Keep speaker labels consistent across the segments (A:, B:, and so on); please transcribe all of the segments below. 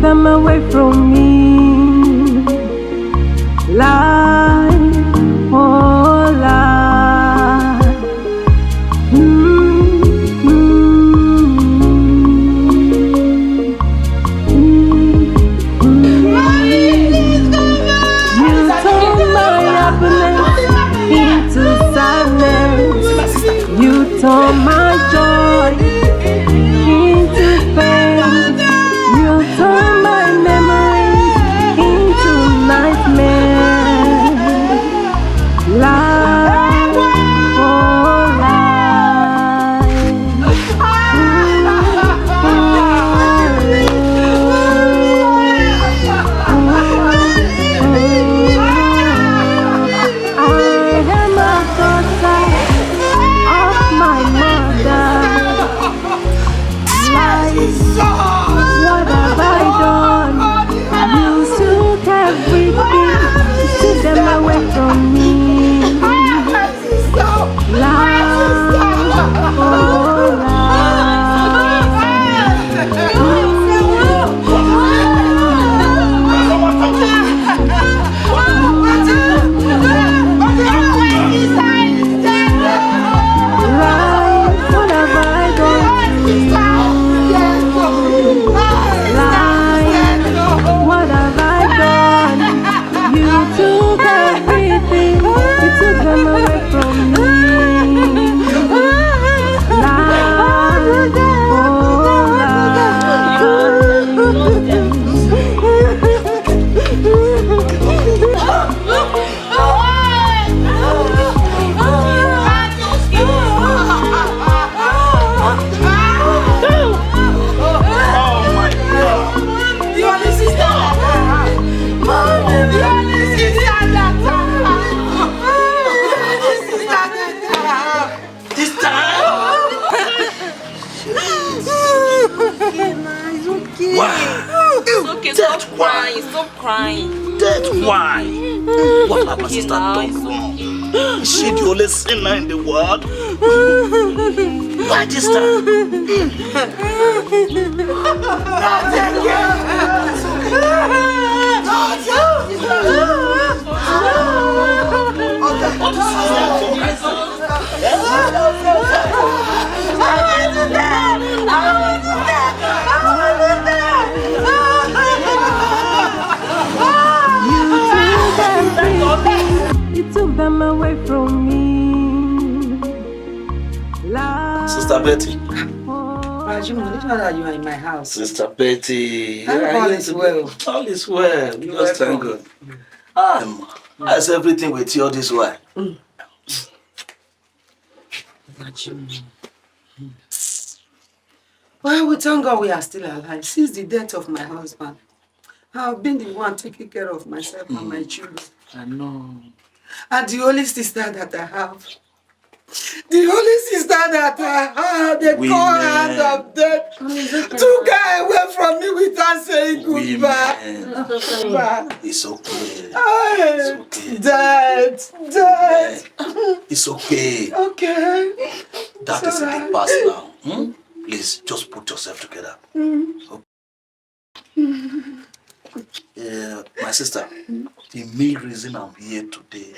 A: took them away from me. Life, oh life. You turned my happiness into sadness. You turned my joy into pain. You turn my memories into nightmares. Life, oh I am a daughter of my mother. Life, what have I done? You took everything, took them away from me. Life, oh
B: Stop crying.
C: Dead? Why? What have my sister done wrong? Is she the only sinner in the world? Why this time?
A: You took them away from me.
C: Sister Betty.
D: Jimmy, it's not that you are in my house.
C: Sister Betty.
D: All is well.
C: All is well. We just thank God. How's everything with you this way?
D: Well, we thank God we are still alive. Since the death of my husband, I've been the one taking care of myself and my children.
C: I know.
D: And the only sister that I have, the call hand of death, took her away from me without saying goodbye.
C: It's okay.
D: It's okay. Dad.
C: It's okay.
D: Okay.
C: That is in the past now. Please, just put yourself together. Okay. My sister, the main reason I'm here today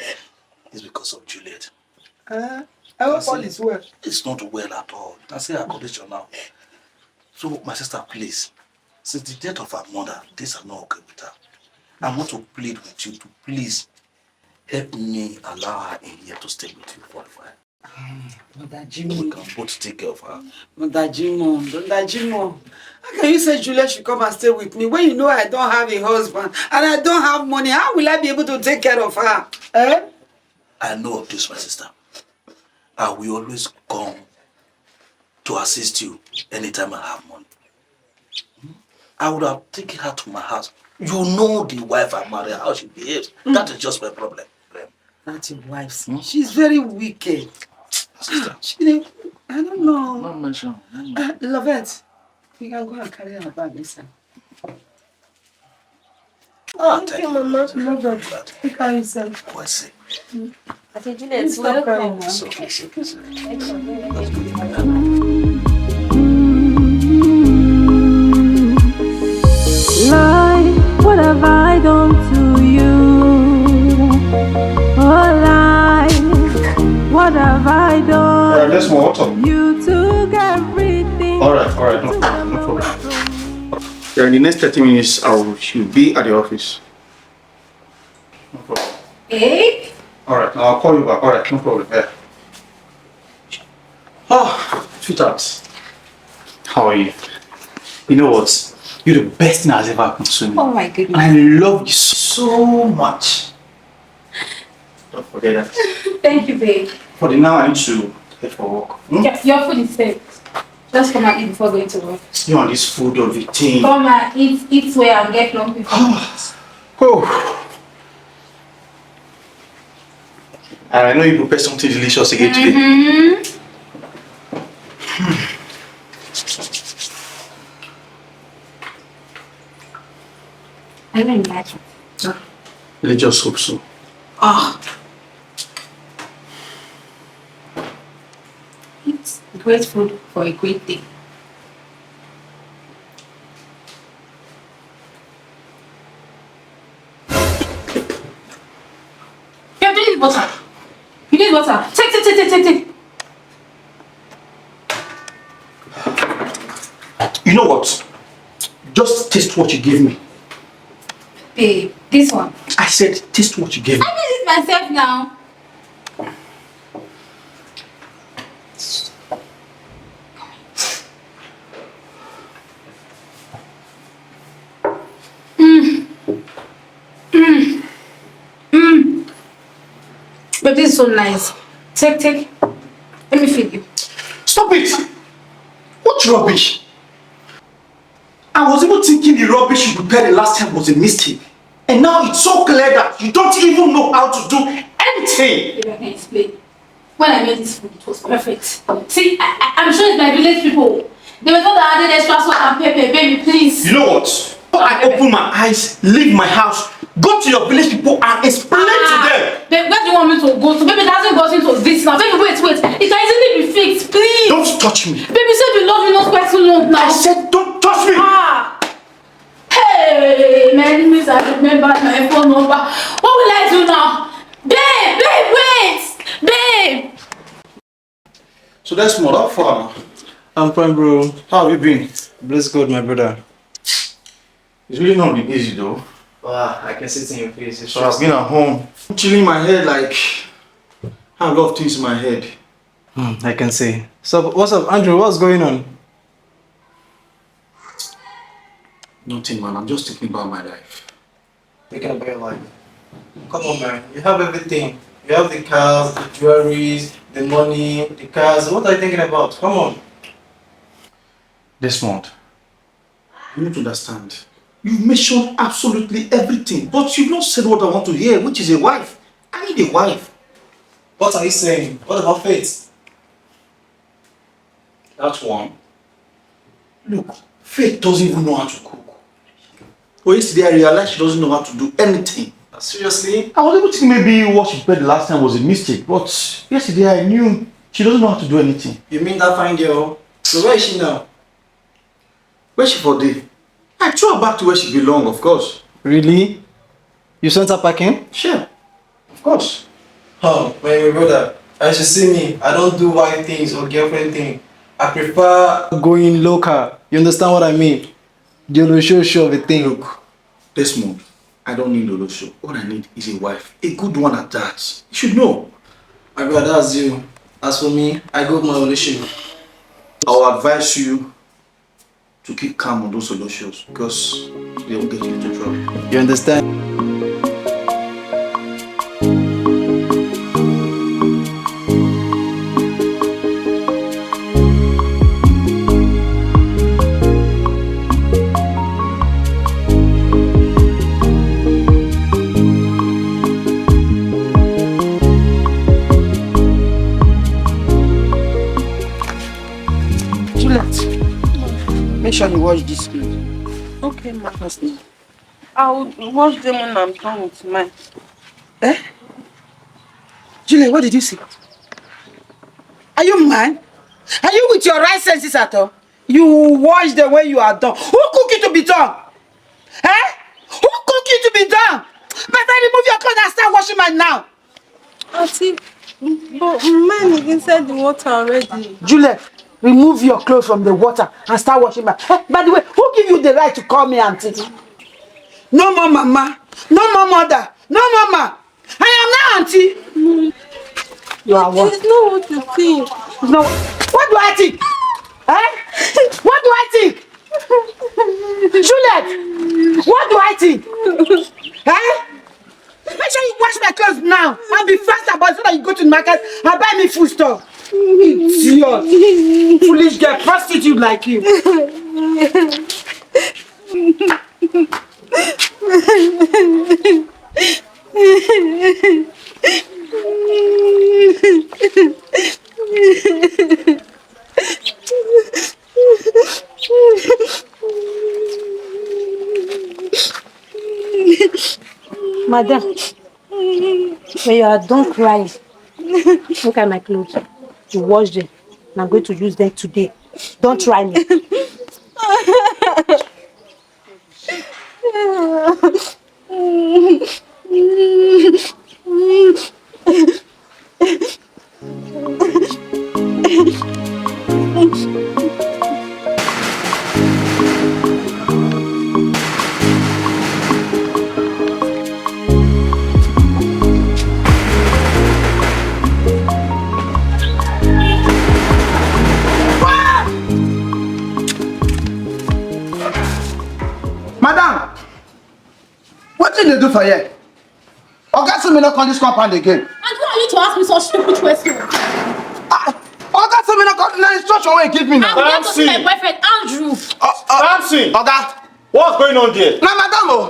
C: is because of Juliet.
D: I hope all is well.
C: It's not well at all. That's her condition now. So, my sister, please, since the death of her mother, things are not okay with her. I want to plead with you to please help me allow her in here to stay with you for a while.
D: Mother Jimmy.
C: We can both take care of her.
D: Mother Jimmy. How can you say Juliet should come and stay with me when you know I don't have a husband and I don't have money? How will I be able to take care of her?
C: I know of this, my sister. I will always come to assist you anytime I have money. I would have taken her to my house. You know the wife I married, how she behaves. That is just my problem.
D: That's your wife. She's very wicked.
C: Sister.
D: I don't know.
C: Not mention.
D: Lovette, you can go and carry her bag inside.
C: Thank you,
D: Mama. Lovette, take her inside.
C: Go and see.
B: I said, Juliet, welcome.
C: It's okay.
A: Life, have I done to you? Oh life, what have I done?
C: Alright, that's more. What's up?
A: You took everything.
C: Alright, no problem. Yeah, in the next 30 minutes, I should be at the office. No problem.
B: Babe?
C: Alright, I'll call you back. Alright, no problem. Yeah. Oh, sweetheart. How are you? You know what? You're the best thing that has ever happened to me.
B: Oh my goodness.
C: And I love you so much. Don't forget that.
B: Thank you, babe.
C: For the now, I need to head for work.
B: Yeah, your food is safe. Just come and eat before going to work.
C: You want this food or the thing?
B: Come and eat where and get long before.
C: Oh. And I know you prepare something delicious again today.
B: I don't like it.
C: Let's just hope so.
B: It's great food for a great thing. Yeah, you need water. You need water. Take.
C: You know what? Just taste what you gave me.
B: Babe, this one.
C: I said taste what you gave me.
B: I did it myself now. But this is so nice. Take. Let me feed you.
C: Stop it! What rubbish? I was even thinking the rubbish you prepared the last time was a mistake. And now it's so clear that you don't even know how to do anything.
B: Maybe I can explain. When I made this food, it was perfect. See, I'm sure it's my village people. They were told that I added extra salt and pepper. Baby, please.
C: You know what? I open my eyes, leave my house, go to your village people and explain to them.
B: Babe, where do you want me to go to? Baby, it hasn't gotten to this now. Baby, wait. It can easily be fixed, please.
C: Don't touch me.
B: Baby, you said you love me not quite so long now.
C: I said don't touch me.
B: Hey, my enemies have remembered my phone number. What will I do now? Babe, wait. Babe.
C: So that's more up for now.
E: I'm fine, bro.
C: How have you been?
E: Bless God, my brother.
C: It's really not been easy though.
E: Wow, I can see it in your face. It's
C: So I've been at home, chilling my head like I have a lot of things in my head.
E: I can see. So, what's up, Andrew? What's going on?
C: Nothing, man. I'm just thinking about my life.
E: Thinking about your life. Come on, man. You have everything. You have the cars, the jewelries, the money, the cars. What are you thinking about? Come on.
C: This month, you need to understand. You've mentioned absolutely everything, but you've not said what I want to hear, which is a wife. I need a wife.
E: What are you saying? What about Faith?
C: That's one. Look, Faith doesn't even know how to cook. But yesterday I realized she doesn't know how to do anything.
E: Seriously?
C: I was able to think maybe what she prepared the last time was a mistake, but yesterday I knew she doesn't know how to do anything.
E: You mean that fine girl? So where is she now?
C: Where's she for day? I threw her back to where she belongs, of course.
E: Really? You sent her packing?
C: Sure, of course.
E: Oh, my brother. As you see me, I don't do wife things or girlfriend thing. I prefer going local. You understand what I mean? The show of a thing.
C: Look, this month, I don't need Lolo show. All I need is a wife. A good one at that. You should know.
E: My brother, that's you. As for me, I go with my relationship.
C: I'll advise you to keep calm on those solo shows because they will get you into trouble.
E: You understand?
D: Make sure you watch this plate.
F: Okay, ma. I'll watch them when I'm done with mine.
D: Eh? Julie, what did you say? Are you mad? Are you with your right senses at all? You watch them when you are done. Who cook you to be done? Eh? Who cook clothes and start washing mine now.
F: Auntie, but mine is inside the water already.
D: Juliet, remove your clothes from the water and start washing mine. Hey, by the way, who give you the right to call me auntie? No more mama, no more mother, no mama. I am now auntie. You are what?
F: It's not what you think.
D: No. What do I think? Eh? What do I think? Juliet, what do I think? Eh? Make sure you wash my clothes now and be fast about it so that you go to the market and buy me food stuff. Idiot. Foolish girl, prostitute like you.
A: Madam, when you are done crying, look at my clothes. You wash them, and I'm going to use them today. Don't try me.
G: Madam, what did they do for you? Oga say me not come this compound again.
B: And who are you to ask me such stupid questions?
G: Oga say me not come the instruction wey he give me now.
B: I'm here to see my boyfriend, Andrew.
H: Samson!
G: Oga,
H: What's going on there?
G: na madam o.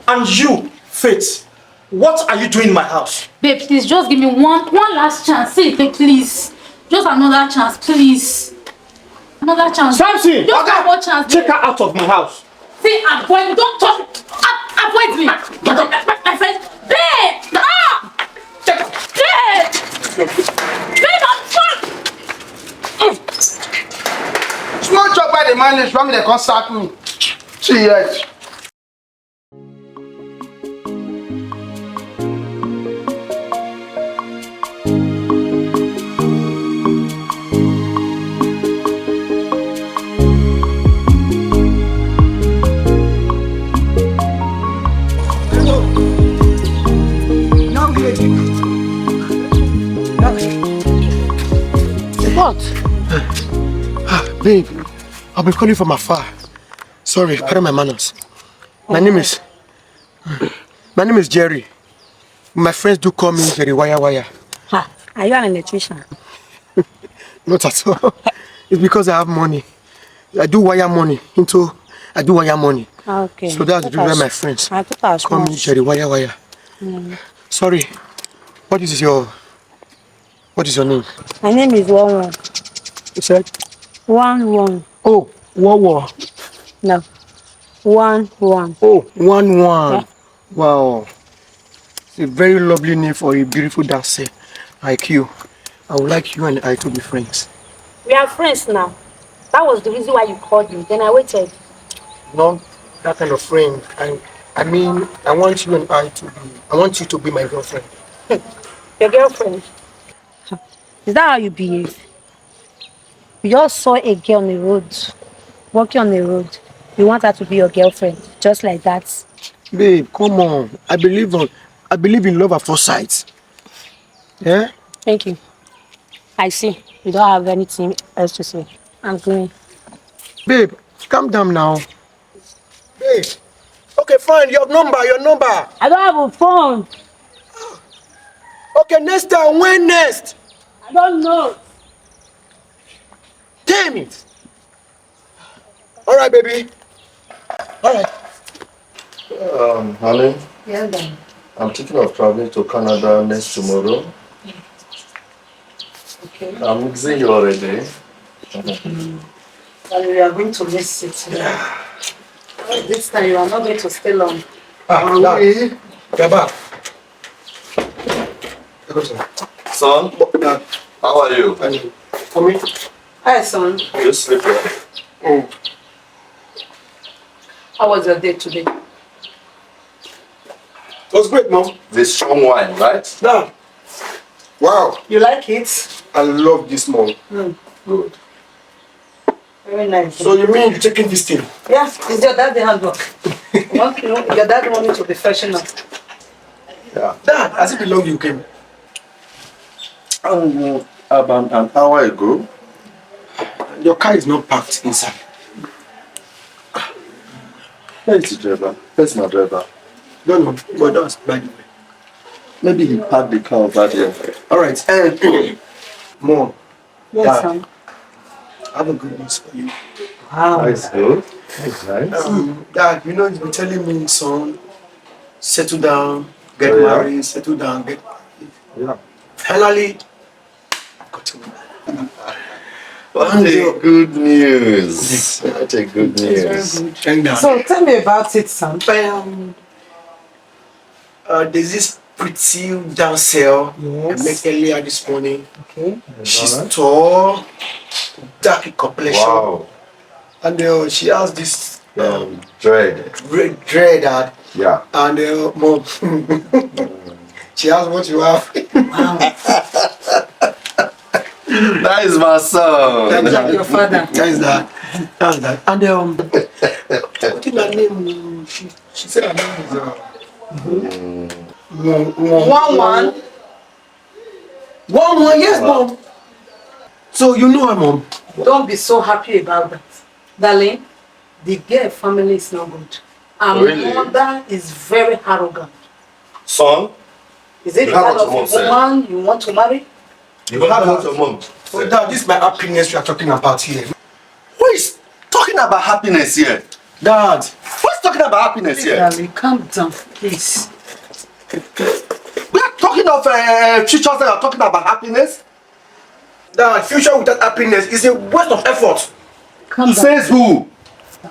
H: And you, Faith, what are you doing in my house?
B: Babe, please just give me one last chance. Say it, please. Just another chance, please. Another chance.
H: Samson!
B: Just one more chance.
H: Take her out of my house.
B: Say avoid me. Don't touch me. Avoid me. My friend. Babe! Ah! Babe! Babe, I'm fucked!
G: Small job by the manage, want me to come sack me. See yes.
A: What?
I: Babe, I've been calling from afar. Sorry, pardon my manners. My name is Jerry. My friends do call me Jerry Wire.
A: Ha, are you an electrician?
I: Not at all. It's because I have money. I do wire money.
A: Okay.
I: So that's the reason my friends
A: I thought I was
I: call me Jerry Wire. Sorry. What is your name?
A: My name is One.
I: You said?
A: One.
I: Oh, Wawa.
A: No. One.
I: Oh, One.
A: Yeah.
I: Wow. It's a very lovely name for a beautiful dancer like you. I would like you and I to be friends.
A: We are friends now. That was the reason why you called me. Then I waited.
I: Not that kind of friend. I mean, I want you to be my girlfriend.
A: Your girlfriend? Is that how you behave? You just saw a girl on the road, walking on the road. You want her to be your girlfriend, just like that.
I: Babe, come on. I believe in love at first sight. Yeah?
A: Thank you. I see. You don't have anything else to say. I'm going.
I: Babe, calm down now. Babe. Okay, fine. Your number.
A: I don't have a phone.
I: Okay, next time. When next?
A: I don't know.
I: Damn it. All right, baby. All right.
E: Honey,
A: Yeah, then.
E: I'm thinking of traveling to Canada next tomorrow.
A: Okay.
E: I'm mixing you already.
A: And we are going to miss it. This time you are not going to stay long.
I: Dad. Get back.
E: Son, how are you?
I: For me?
D: Hi, son.
E: You sleep well?
I: Oh.
F: How was your day today?
I: It was great, Mom.
J: The strong wine, right?
I: Yeah. Wow.
F: You like it?
I: I love this, Mom.
F: Good. Very nice.
I: So you mean you're taking this thing?
F: Yeah, it's your dad's handwork. Your dad wanted me to be freshen up.
I: Yeah. Dad, has it been long you came?
J: About an hour ago.
I: Your car is not parked inside.
J: Where is the driver? Where's my driver?
I: No, but that's by the way.
J: Maybe he parked the car over there.
I: Alright, Mom.
F: Yes,
I: Dad,
F: son.
I: I have a good news for you.
F: Wow.
J: That's good. That's nice.
I: Dad, you know you've been telling me, son, settle down, get
J: Oh, yeah?
I: married, settle down, get married.
J: Yeah.
I: Finally, I've got to
J: What a good news. What a good news.
I: Thank God.
F: So tell me about it, son.
I: There's this pretty damsel I met earlier this morning.
F: Okay.
I: She's tall, dark in complexion,
J: Wow.
I: and she has this
J: Dread.
I: dread that,
J: Yeah.
I: and Mom, she has what you have.
J: That is my son.
F: Like your father.
I: That's that. That's that. And what is her name? She said her name is
F: One.
I: One, yes, Mom. So you know her, Mom.
F: Don't be so happy about that. Darling, the girl family is not good. Her
J: Really?
F: mother is very arrogant.
J: Son,
F: Is it the
J: You have
F: kind
J: what
F: of
J: your mom said.
F: woman you want to marry?
J: you have what your mom
I: So
J: said.
I: Dad, this is my happiness you are talking about here.
J: Who is talking about happiness here?
I: Dad,
J: Who's talking about happiness here?
F: Darling, calm down, please.
J: We are talking of futures that are talking about happiness.
I: Dad, future without happiness is a waste of effort.
F: Calm down.
J: Says who?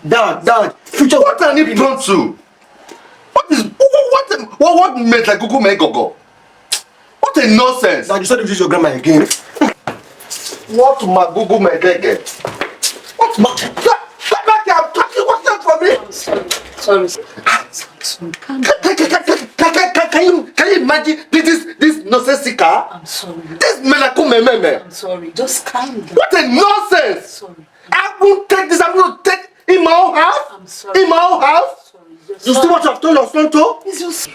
I: Dad, future
J: What are you prone to? What made like Google make go? What a nonsense!
I: Dad, you said to use your grandma again.
J: What my Google make again? What my? Back here, I'm talking. What's that for me?
F: Sorry. Calm down.
J: Can you imagine this nonsensical?
F: I'm sorry.
J: This meme.
F: I'm sorry. Just calm down.
J: What a nonsense!
F: Sorry.
J: I won't take this. I'm going to take in my own house.
F: I'm sorry.
J: In my own house.
F: Sorry. Just
J: You see what I've told your son to?
F: It's just...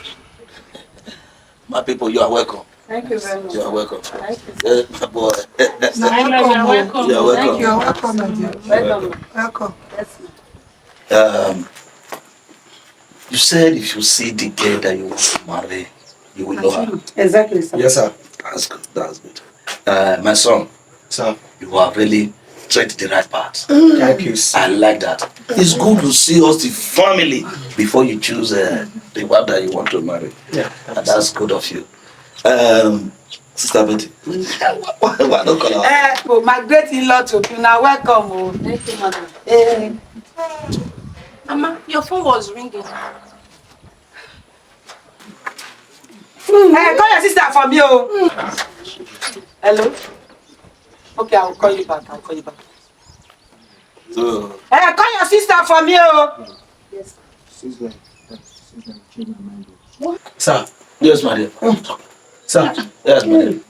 C: My people, you are welcome.
F: Thank you very much.
C: You are welcome.
F: Thank you.
C: My boy.
F: Welcome.
C: You are welcome.
F: Thank you. Welcome, my dear. Welcome.
D: Welcome.
F: Yes, ma'am.
C: You said if you see the girl that you want to marry, you will know her.
F: Exactly, sir.
I: Yes, sir.
C: That's good. That's good. My son,
I: Sir,
C: you have really tread the right path.
I: thank you, sir.
C: I like that. It's good to see us the family before you choose the one that you want to marry.
I: Yeah,
C: And that's good of you. Sister Betty. Why not call her?
D: Oh, my great-in-law to you now. Welcome. Oh.
F: Thank you, madam.
B: Mama, your phone was ringing.
D: Hey, call your sister for me. Oh. Hello? Okay, I will call you back.
C: So,
D: Hey, call your sister for me. Oh.
I: Sir,
C: yes, my dear.
I: sir,
C: Yes, my dear.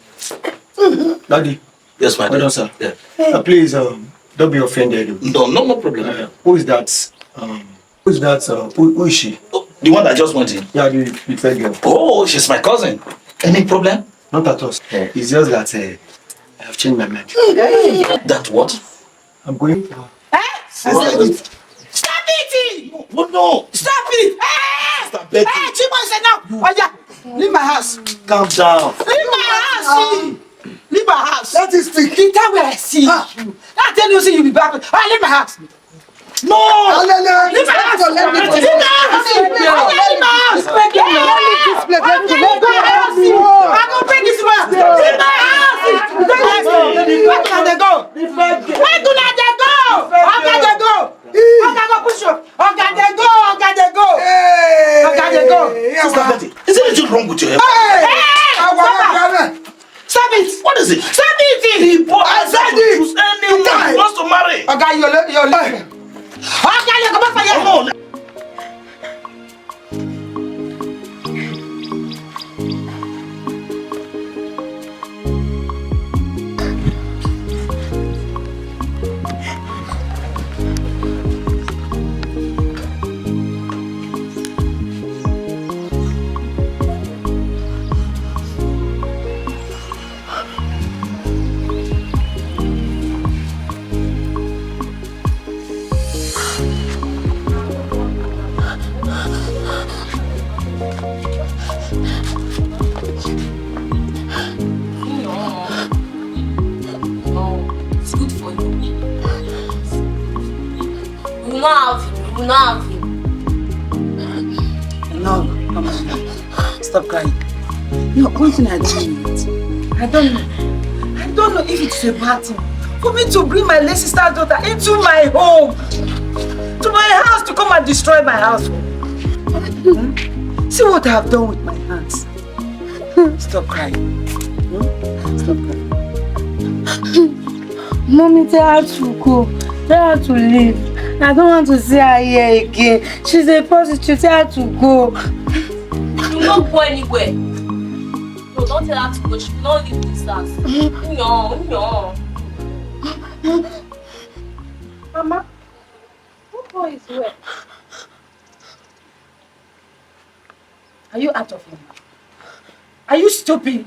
I: Daddy,
C: Yes, my
I: well
C: dear.
I: done, sir.
C: Yeah.
I: Please, don't be offended.
C: No problem.
I: Who is that? Who is that? Who is she?
C: Oh, the one that just went in.
I: Yeah, the fair girl.
C: Oh, she's my cousin. Any problem?
I: Not at all. It's just that I have changed my mind.
C: That what?
I: I'm going.
D: Stop it!
C: Oh, no.
D: Stop it! Hey!
C: Sister Betty.
D: Hey, Chimo said no. Oh, yeah. Leave my house.
C: Calm down.
D: Leave my house. Leave my house.
I: That is the
D: The time where I see you. I tell you, see you be back. Oh, leave my house.
C: No.
D: Leave my house. Leave my house. Leave my house. Leave my house. I'm gonna break this one. Leave my house. Where can they go? Where do they go? How can they go? How can they push up? How can they go? How can they go? How can they go?
C: Sister Betty, is there anything wrong with your head?
D: Stop it!
C: What is it?
D: Stop it!
C: The boy
D: I
C: has
D: said
C: to
D: it!
C: choose anyone he wants to marry.
D: Okay, you're leaving. Okay, you come back for here.
C: Come on.
K: will not have him. You will not have him.
D: No, come on. Stop crying. No, one thing I don't know. I don't know if it's a bad thing for me to bring my late sister's daughter into my home, to my house, to come and destroy my house. See what I have done with my hands. Stop crying. Stop crying.
A: Mommy, tell her to go. Tell her to leave. I don't want to see her here again. She's a prostitute. Tell her to go.
K: You will not go anywhere. No, don't tell her to go. She will not leave this house. No.
A: Mama, what boy is where?
D: Are you out of your mind? Are you stupid?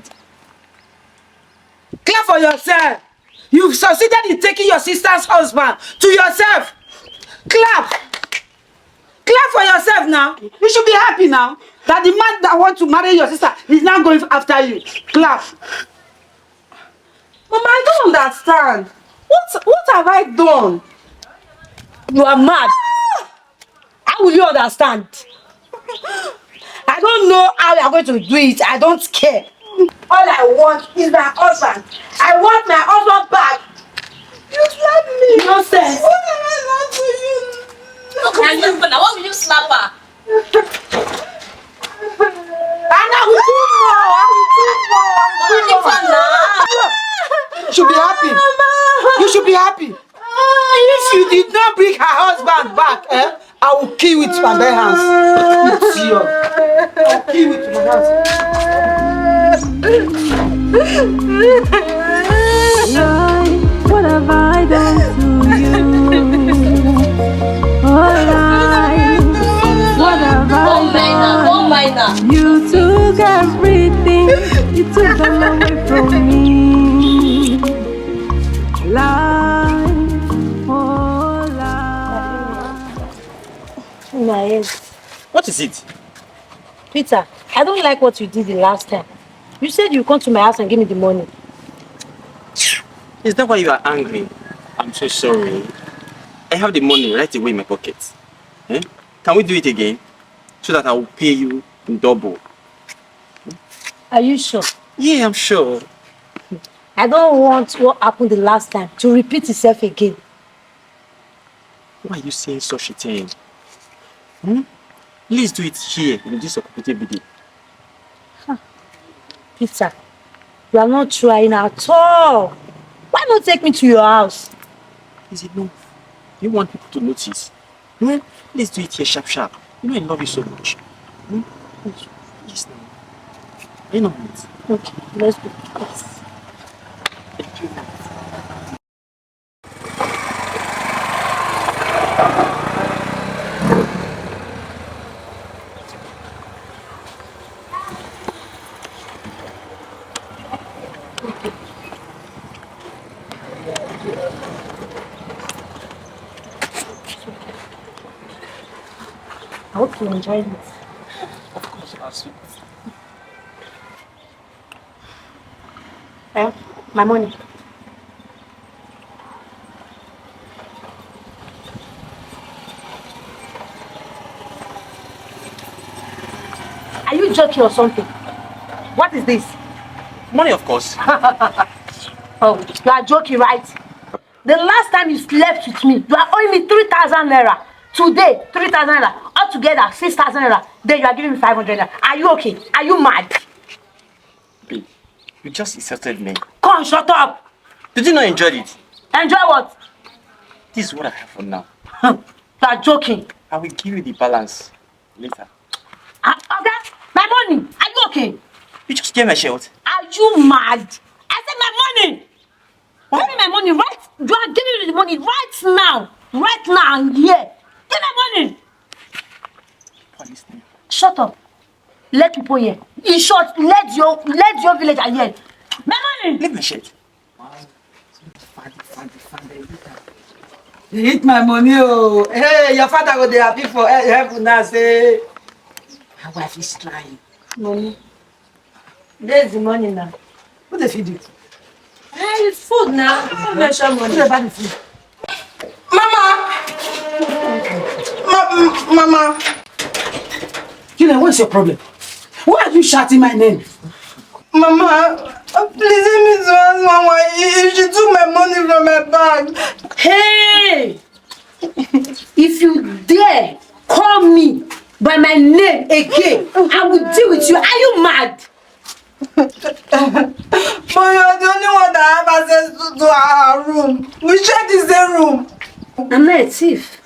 D: Clap for yourself. You've succeeded in taking your sister's husband to yourself. Clap. Clap for yourself now. You should be happy now that the man that wants to marry your sister is now going after you. Clap.
F: Mama, I don't understand. What have I done?
A: You are mad. How will you understand? I don't know how you are going to do it. I don't care. All I want is my husband. I want my husband back.
F: You slapped me.
A: Nonsense.
F: What am I not to you?
K: Look at you, but now why will you slap her?
D: And I will do more. You should be happy. You should be happy. If you did not bring her husband back, I will kill you with my bare hands. It's yours. I will kill you with my hands.
L: What have I done to you? What have I done?
K: Don't mind her.
L: You took everything. You took them away from me. Life, oh life.
A: My head.
H: What is it?
A: Peter, I don't like what you did the last time. You said you come to my house and give me the money.
H: Is that why you are angry? I'm so sorry. I have the money right away in my pocket. Eh? Can we do it again? So that I will pay you in double.
A: Are you sure?
H: Yeah, I'm sure.
A: I don't want what happened the last time to repeat itself again.
H: Why are you saying such a thing? Please do it here in this occupied building.
A: Peter, you are not trying at all. Why not take me to your house?
H: Is it no? You want people to notice? Let's do it here sharp. You know I love you so much. Yes, now. You know it.
A: Okay, let's go.
H: Yes. Thank you.
A: I hope you enjoyed it.
H: Of course, I'll sweet.
A: My money. Are you joking or something? What is this?
H: Money, of course.
A: Oh, you are joking, right? The last time you slept with me, you are owing me 3,000 naira. Today, 3,000 naira. Altogether, 6,000 naira. Then you are giving me 500 naira. Are you okay? Are you mad?
H: Babe, you just insulted me.
A: Come, shut up.
H: Did you not enjoy it?
A: Enjoy what?
H: This is what I have for now.
A: You are joking.
H: I will give you the balance later.
A: Okay, my money. Are you okay?
H: You just gave my shirt.
A: Are you mad? I said my money. Give me my money right. You are giving me the money right now. Right now and here. Give me my money. Shut up. Let people hear. In short, let your village hear. My money.
H: Leave my shirt.
D: They eat my money, oh. Hey, your father will be happy for help now. Say, my wife is trying.
A: Money. There's the money now.
D: What they feed you?
A: Hey, it's food now. I'll measure money.
D: What about the food?
F: Mama!
D: Juliet, what's your problem? Why are you shouting my name?
M: Mama, please let me to ask Mama if she took my money from my bag.
A: Hey! If you dare call me by my name again, I will deal with you. Are you mad?
M: But you're the only one that have access to our room. We share the same room.
A: I'm not a thief.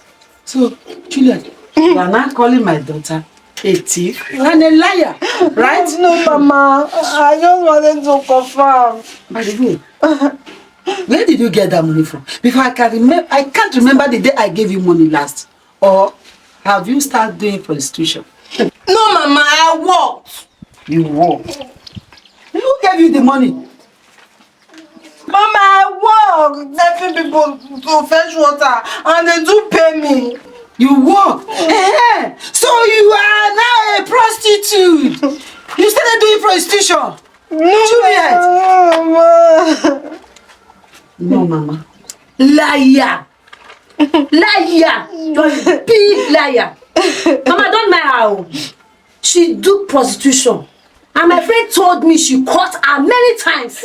D: So, Juliet, you are not calling my daughter a thief and a liar, right?
M: No, Mama. I just wanted to confirm.
D: By the way, where did you get that money from? Because I can't remember the day I gave you money last. Or have you started doing prostitution?
M: No, Mama, I worked.
D: You worked. Who gave you the money?
M: Mama, I work helping people to fetch water and they do pay me.
D: You work? So you are now a prostitute. You started doing prostitution.
M: No,
D: Juliet.
M: Mama.
D: No, Mama.
A: Liar! Liar! You're a big liar. Mama, don't mind her. She do prostitution. And my friend told me she caught her many times.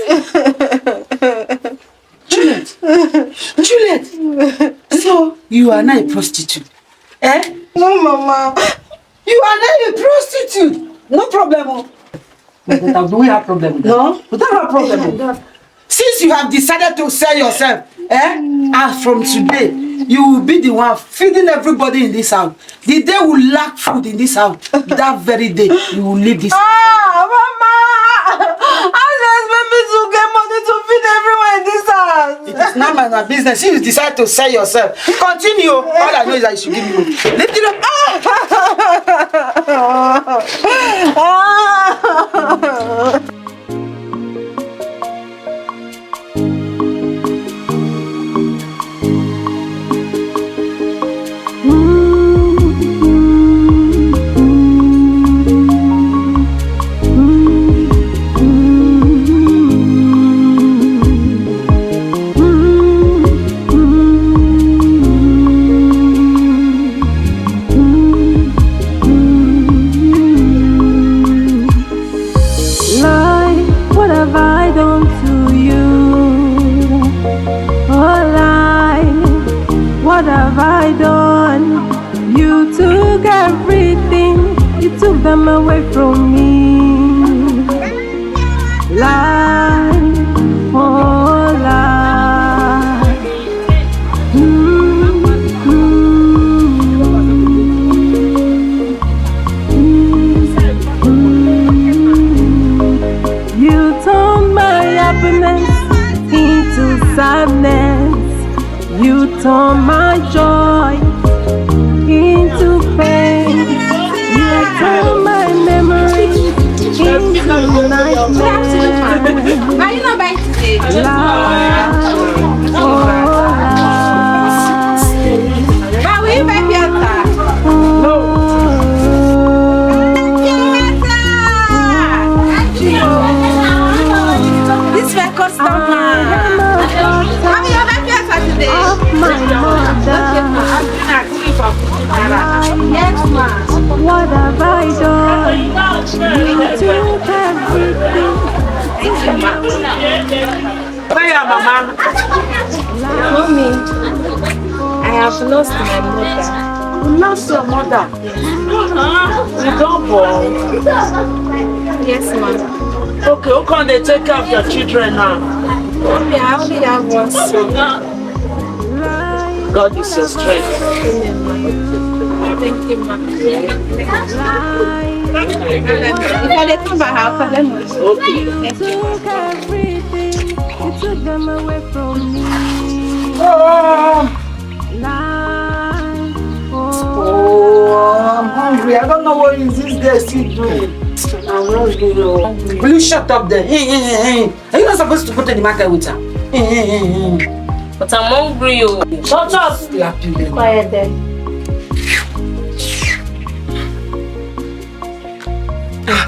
D: Juliet. So you are not a prostitute. Eh?
M: No, Mama.
D: You are not a prostitute. No problem. Do we have problem with that? No, we don't have problem with that. Since you have decided to sell yourself, as from today, you will be the one feeding everybody in this house. The day we lack food in this house, that very day, you will leave this house.
M: Mama! How do you expect me to get money to feed everyone in this house?
D: It is not my business. Since you decide to sell yourself, continue. All I know is that you should give me money. Lift it up.
L: Took them away from me. Lie, oh lie. You turned my happiness into sadness. You turned my joy into pain. Turn my memories into nightmares.
B: Are you not buying today? Ma, will you buy pizza? No. This is my customer. Mommy, you buy pizza today? Yes, ma.
L: What have I done? You took everything.
B: Thank you, ma.
D: Where are Mama?
K: Mommy, I have lost my mother.
D: You lost your mother? You don't born?
K: Yes, ma'am.
D: Okay, how can they take care of your children now?
K: Mommy, I only have one son.
D: God is your strength.
K: Thank you, ma'am. If I let come back, I'll call them.
L: You took everything. You took them away from me. Lie,
D: oh, I'm hungry. I don't know what is this guy still doing. I'm hungry. Will you shut up there? Are you not supposed to go to the market with her?
K: But I'm hungry.
D: Shut up. Slap you then.
K: Quiet then.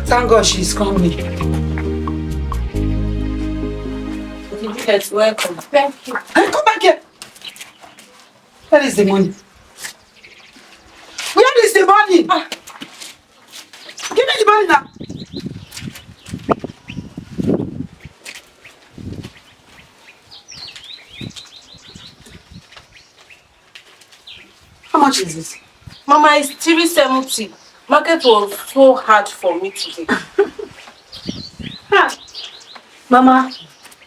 D: Thank God she's coming.
K: Yes, welcome. Thank you.
D: Hey, come back here. Where is the money? Where is the money? going now. How much is this?
K: Mama, it's 370. Market was so hard for me today.
A: Mama,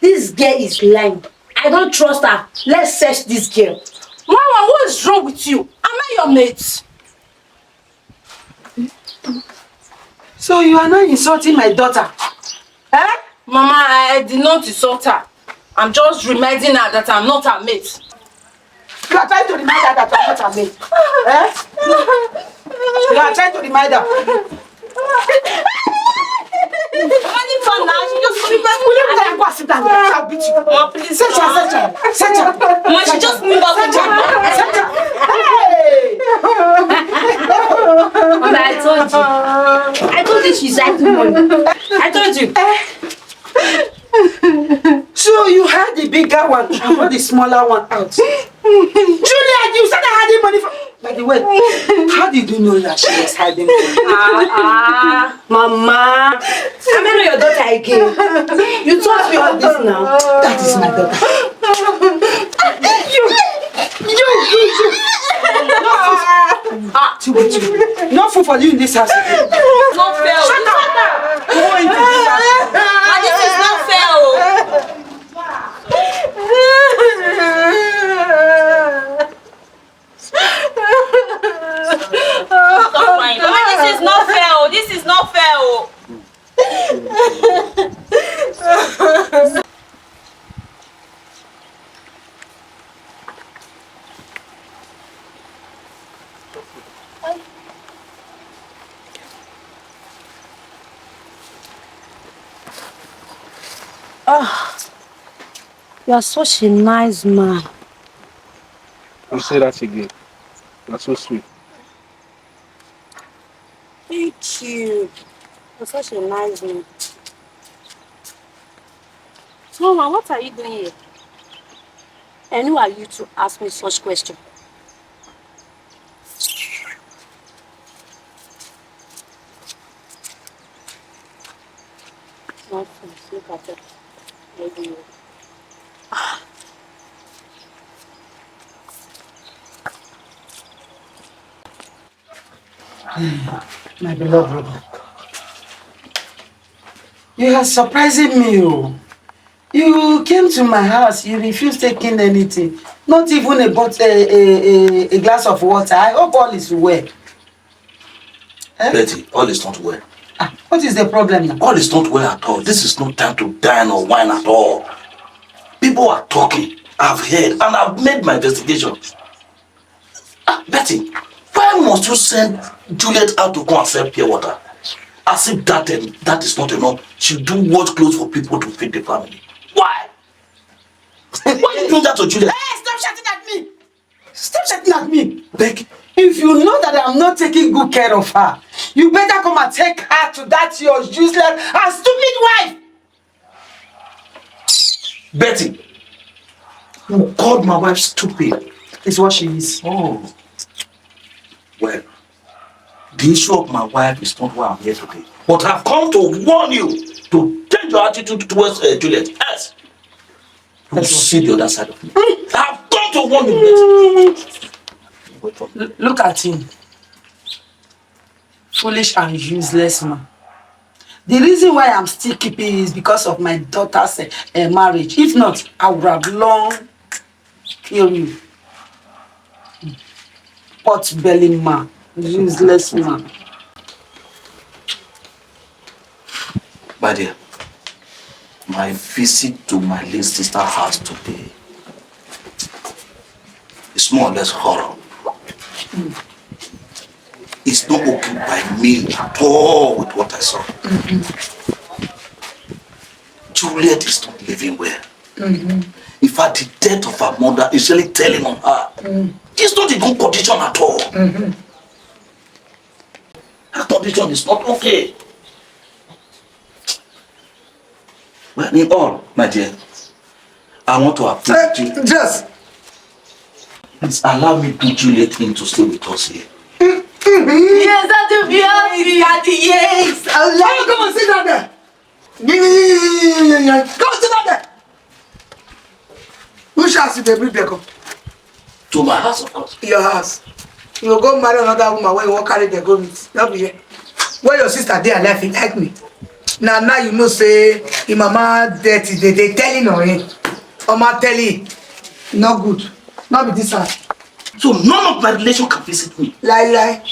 A: this girl is lying. I don't trust her. Let's search this girl.
K: Mama, what is wrong with you? Am I your mate?
D: So you are not insulting my daughter? Eh?
K: Mama, I did not insult her. I'm just reminding her that I'm not her mate.
D: You are trying to remind her that you are not her mate. Eh? You are trying to remind her.
K: Money for now, she just
D: Will you let her go and sit down? I'll beat you.
K: Mama, please.
D: Search her, search her. Search her.
K: Mama, she just moved out of
D: Search her. Search her. Hey!
A: Mama, I told you she's hiding money. I told you.
D: So you had the bigger one and brought the smaller one out. Juliet, you started hiding money from... By the way, how did you know that she was hiding money?
A: Mama. I'm not your daughter again. You taught me all this now.
D: That is my daughter. You. No food for you in this house.
K: Not fair.
D: Shut up. Go into this house.
K: Ma, this is not fair. Stop crying. Mama, this is not fair. This is not fair.
A: You are such a nice man.
J: I'll say that again. You're so sweet.
A: Thank you. You're such a nice man. Mama, what are you doing here? And who are you to ask me such questions? Nonsense. Look at it. Maybe.
D: My beloved brother. You are surprising me. Oh. You came to my house, you refused taking anything. Not even a glass of water. I hope all is well. Eh?
C: Betty, all is not well.
D: What is the problem now?
C: All is not well at all. This is no time to dine or wine at all. People are talking. I've heard and I've made my investigation. Betty, why must you send Juliet out to go and sell pure water? As if that is not enough. She do wash clothes for people to feed the family. Why? Why are you doing that to Juliet?
D: Hey, stop shouting at me! Stop shouting at me! Becky, if you know that I'm not taking good care of her, you better come and take her to that your useless and stupid wife!
C: Betty, you called my wife stupid.
D: Is what she is.
C: Oh. Well, the issue of my wife is not why I'm here today. But I've come to warn you to change your attitude towards Juliet. Yes. You see the other side of me. I've come to warn you, Betty.
D: Look at him. Foolish and useless man. The reason why I'm still keeping is because of my daughter's marriage. If not, I would have long killed you. Pot-belly man. Useless man.
C: My dear, my visit to my late sister's house today is more or less horror. It's not okay by me at all with what I saw. Juliet is not living well. In fact, the death of her mother is really telling on her. She's not in good condition at all. Her condition is not okay. Well, in all, my dear, I want to appreciate you.
D: Just.
C: Please allow me to Juliet in to stay with us here.
M: Yes, Daddy, be happy. Daddy, yes. I would like.
G: Come and sit down there. Come and sit down there. Which house you dey bring them come?
C: To my house, of course.
G: Your house. You will go marry another woman when you won't carry the go meet. Not be here. When your sister dey alive, he like me. Now you know say your mama dirty. They telling on him. Mama tell him. Not good. Not be this house.
C: So none of my relation can visit me.
G: Lie.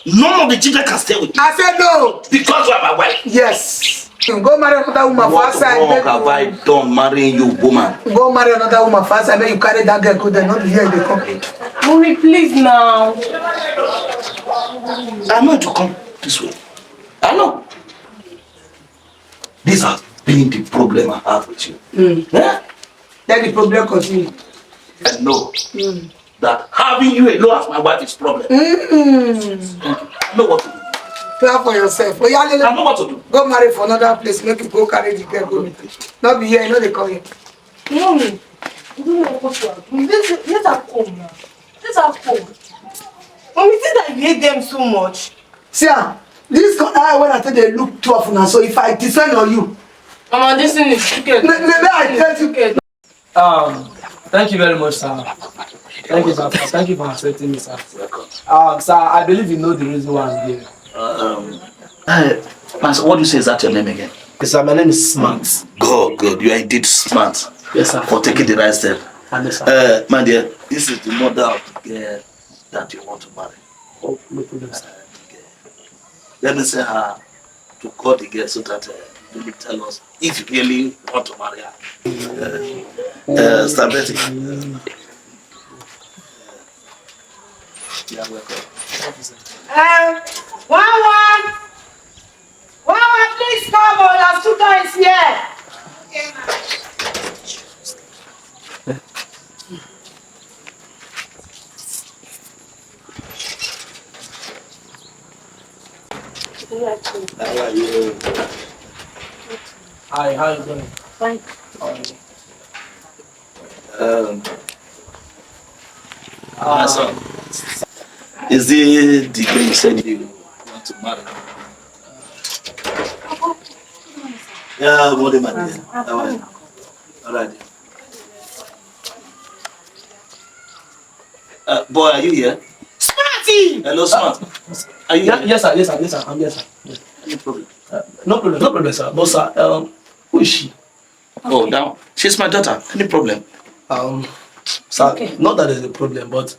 C: None of the children can stay with me.
G: I said no.
C: Because you are my wife.
G: Yes. Go marry another woman for outside.
C: What wrong have I done marrying you, woman?
G: Go marry another woman for outside. Then you carry that girl go there. Not here they come.
M: Mommy, please now.
C: I'm not to come this way. I know. This has been the problem I have with you.
G: Yeah? Then the problem continue.
C: I know that having you alone as my wife is problem. I know what to do.
G: Plan for yourself. Oh, yeah,
C: I know what to do.
G: go marry for another place. Make you go carry the girl go. Not be here. You know they come here.
M: Mommy, you don't know what you are doing. Let her come now. Let her come. Mommy, think that you hate them so much.
G: See, this guy when I tell they look tough now. So if I descend on you,
M: Mama, this thing is stupid.
G: maybe I tell you.
N: Thank you very much, sir. Thank you, sir. Thank you for accepting me, sir. Sir, I believe you know the reason why I'm here.
C: What do you say is that your name again?
N: Yes, sir. My name is Smart.
C: Good. You are indeed smart.
N: Yes, sir.
C: For taking the right step.
N: Yes, sir.
C: My dear, this is the mother of the girl that you want to marry.
N: Oh, no problem, sir.
C: Let me say her to call the girl so that you will tell us if you really want to marry her. Stability. Yeah, welcome.
M: One, please come on. Your tutor is here.
C: How are you?
N: Hi, how are you doing?
A: Fine.
C: So, is it the girl you said you want to marry? Yeah, what am I doing? How are you? All right. Boy, are you here?
G: Smarty!
C: Hello, Smart. Are you here?
N: Yes, sir. I'm here, sir.
C: Any problem?
N: No problem, sir. But sir, who is she?
C: Oh, now she's my daughter. Any problem?
N: Sir, not that there's a problem, but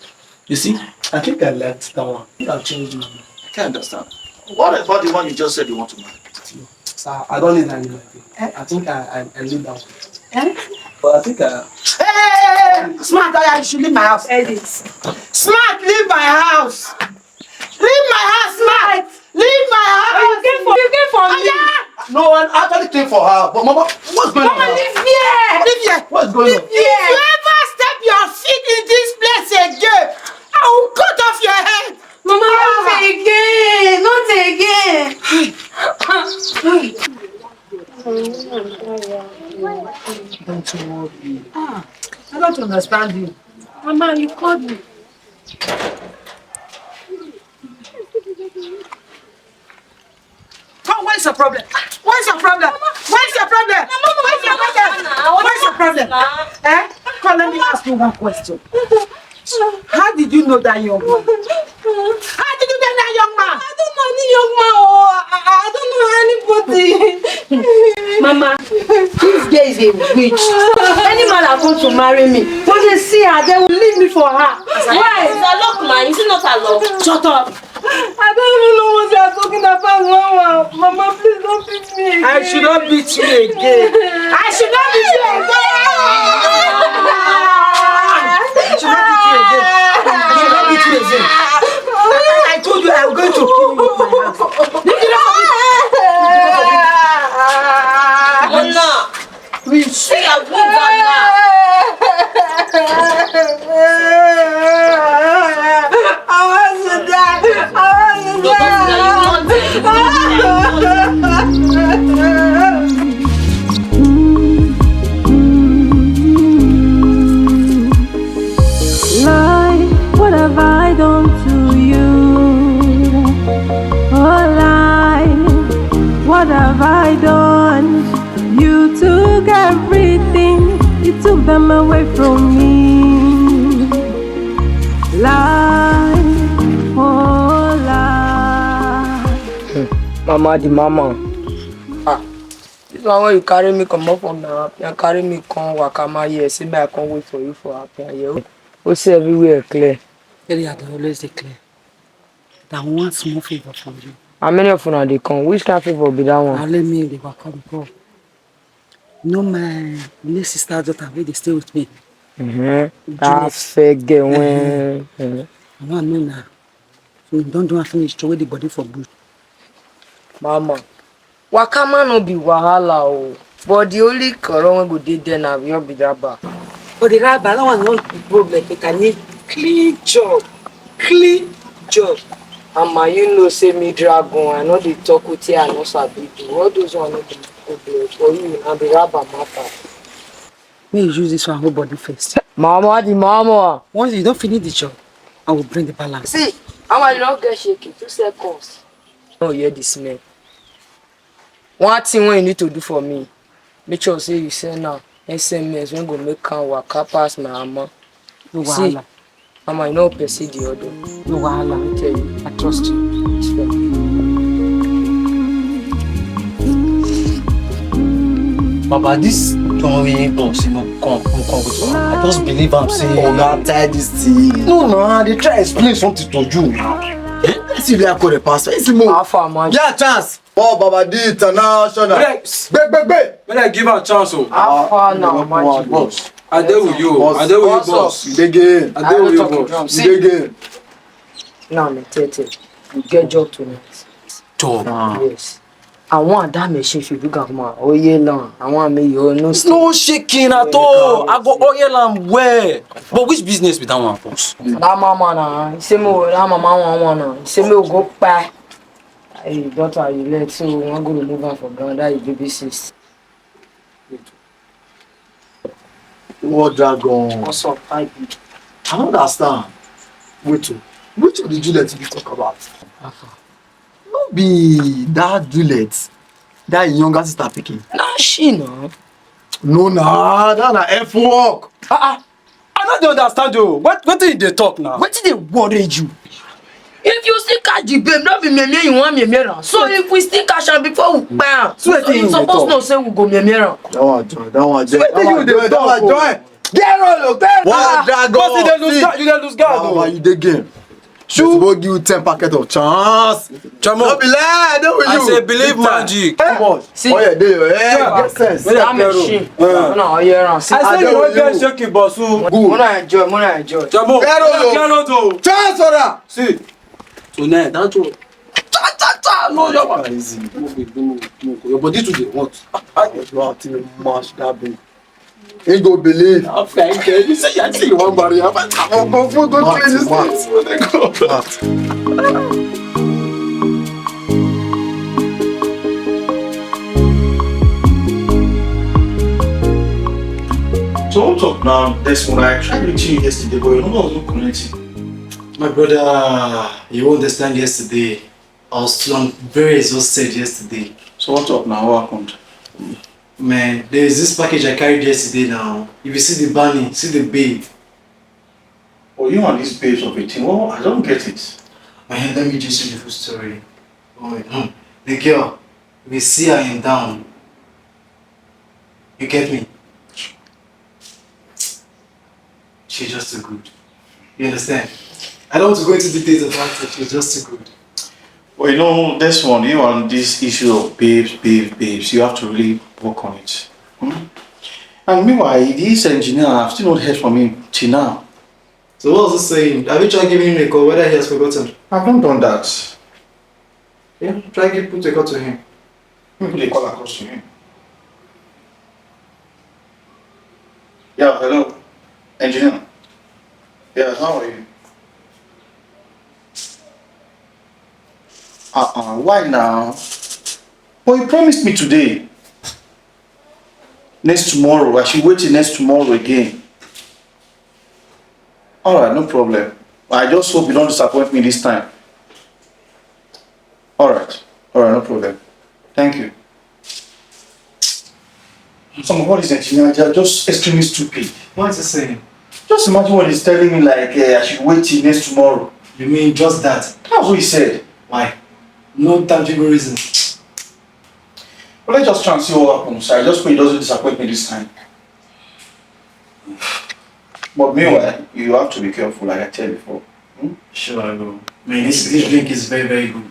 N: you see, I think I left that one. I think I've changed my mind.
C: I can't understand. What about the one you just said you want to marry?
N: Sir, I don't need that anymore. I think I leave that one. But I think
G: Hey! Smart, you should leave my house. Smart, leave my house. Leave my house, Smart. Leave my house.
M: You came for me.
E: No one actually came for her. But Mama, what's going on?
G: Mama, live here. Live here.
E: What's going on?
G: If you ever step your feet in this place again, I will cut off your head.
M: Mama, not again.
F: Don't worry. I don't understand you.
A: Mama, you called me.
G: Come, what's your problem? What's your problem? What's your problem? What's your problem? What's your problem? Come, let me ask you one question. How did you know that young man? How did you know that young man?
M: I don't know any young man. I don't know anybody.
A: Mama, this girl is a witch. Any man that comes to marry me, when they see her, they will leave me for her.
K: Why? It's a lock, man. Is it not a lock?
A: Shut up.
M: I don't even know what you are talking about, Mama. Mama, please don't beat me again.
G: I should not beat you again. I should not beat you again. I should not beat you again. I should not beat you again. I told you I was going to kill you in my house.
K: Mona, we see a good man now.
M: I want to die.
L: Lie, what have I done them away from me. Life, oh life.
F: Mama, the mama. This one where you carry me come up from now, you carry me come Wakama here. See me, I can't wait for you for happy here. We see everywhere clear.
A: Really, I always declare that one small favor from you.
F: How many of you they come? Which kind of favor be that one?
A: Now let me the work come before. No, my little sister daughter, where they stay with me.
F: That's fake girl. I
A: want to know now. So don't do finish throw the body for good.
F: Mama, Wakama no be wahala o. But the only color when go dey there na your be rubber.
A: But the rubber, that one not the problem. You can need clean job. Clean job.
F: Mama, you know say me dragon. I know they talk with you. I know sabi do. All those one no be problem for you. And the rubber matter.
A: May you use this one whole body first.
F: Mama, the mama.
A: Once you don't finish the job, I will bring the balance.
F: See, Mama, you don't get shaky. 2 seconds. Oh, hear the smell. One thing what you need to do for me, make sure say you send now SMS when go make can waka pass my mama.
A: No
F: See,
A: wahala.
F: Mama, you know perceive the other.
A: No wahala.
F: Let me tell you.
A: I trust you.
C: Baba, this don't really boss, come with her. I just believe I'm saying.
J: Oh, God, tie this thing.
C: No, they try to explain something to you now.
J: Let's see if they call the pastor. Let's see more.
F: Alpha, man.
J: Yeah, chance. Oh, Baba, the international. Babe.
N: When I give her a chance,
F: Alpha now, man.
J: Boss.
N: I deal with you. I deal with you, boss.
J: You again.
N: I deal with you, boss.
J: You again.
F: Now, me tell you, you get job tonight.
C: Job?
F: Yes. I want that machine if you do that, man. Oh, yeah, long. I want me, you know.
C: No shaking at all. I go oil and wear. But which business with that one, boss?
F: That mama now. He say me, that mama want now. He say me go buy. Hey, daughter, you let so I'm going to move on for ground. That is baby sis.
J: What dragon?
F: What's up, I
J: don't understand. Which of the Juliet you talk about? No be that Juliet, that younger sister picking.
F: Nah, she no.
J: No, that na F work.
N: I don't understand you. What did they talk now?
F: What did they worry you? If you still catch the babe, not be me, you want me. So if we still catch her before we bam, so you supposed to say we go me.
J: That one join. That one join.
N: Get roll,
J: What dragon?
N: Because you lose guard.
J: Mama, you dey game. Shoot. We'll give you 10 packets of chance. Don't be lying. Don't be you.
C: I say believe magic.
J: Come on.
F: See.
J: Oh yeah, there. Get sense.
F: That machine. No,
N: I say you don't get shaky, boss.
J: Good.
F: Mona enjoy.
N: Jamo. Get roll.
J: Chance for that.
N: See.
C: Tonight, that's all.
J: No, your body easy.
C: Your body to the what?
J: You have to mash that big. Ain't go believe.
C: I'm fine. You say you want barrier.
J: I'm going to go clean this place.
C: So what's up now? This one I tried reaching you yesterday, but you know I was not connecting.
E: My brother, you won't understand yesterday. I was very exhausted yesterday.
C: So what's up now? What happened?
E: Man, there is this package I carried yesterday now. If you see the bunny, see the babe.
C: Oh, you and these babes of a team. Well, I don't get it.
E: Man, let me just tell you the full story. Oh, the girl, if you see her in down, you get me? She's just too good. You understand? I don't want to go into details about it, she's just too good.
C: Well, you know, this one, you and this issue of babes, you have to really work on it. And meanwhile, this engineer, I've still not heard from him till now.
E: So what was he saying? Have you tried giving him a call, whether he has forgotten?
C: I've not done that.
E: Yeah, try to put a call to him.
C: Maybe they call across to him. Yeah, hello. Engineer. Yeah, how are you? Why now? Well, you promised me today. Next tomorrow. I should wait till next tomorrow again. Alright, no problem. I just hope you don't disappoint me this time. Alright, no problem. Thank you.
E: Some of what he's engineering, they are just extremely stupid.
H: What is he saying?
E: Just imagine what he's telling me, like, I should wait till next tomorrow.
H: You mean just that?
E: That's what he said.
H: Why? No tangible reason.
E: Well, let's just try and see what happens. I just pray he doesn't disappoint me this time. But meanwhile, you have to be careful, like I tell you before.
H: Sure, I will. Man, this drink is very, very good.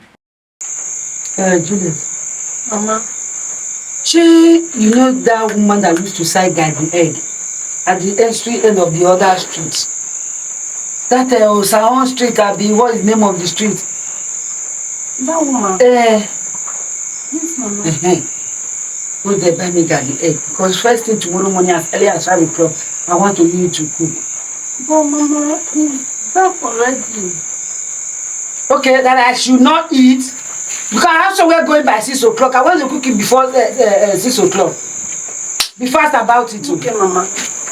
G: Juliet.
K: Mama.
G: You know that woman that used to sell garden egg at the end of the other street? That Osaon Street, what is the name of the street?
K: That woman?
G: Yes,
K: Mama.
G: Go there, buy me garden egg. Because first thing tomorrow morning, as early as 5 o'clock, I want to need to cook.
K: But Mama, it's dark already.
G: Okay, that I should not eat. Because I have somewhere going by 6 o'clock. I want to cook it before 6 o'clock. Be fast about it.
K: Okay, Mama.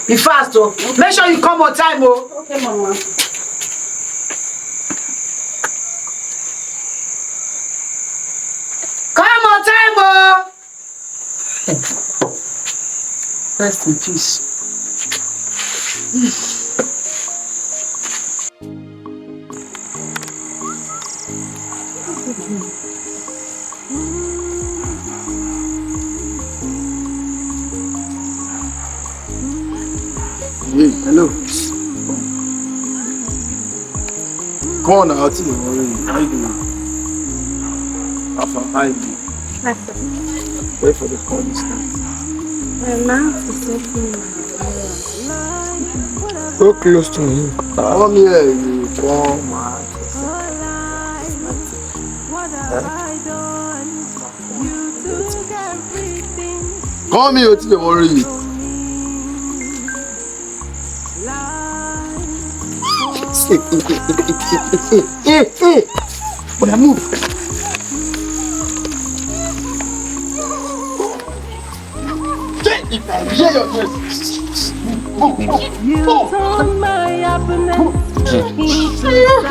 G: Be fast, oh. Okay. Make sure you come on time, oh.
K: Okay, Mama.
G: Come on time, oh. Rest in peace.
J: Hey, hello. Come on now, how you doing? How you doing? How you doing? Wait for the call this time.
K: My mouth is open.
J: Go close to me. Come here, you come, man. Come here, don't worry. But I move. If I hear your voice,
L: You turn my happiness into sadness.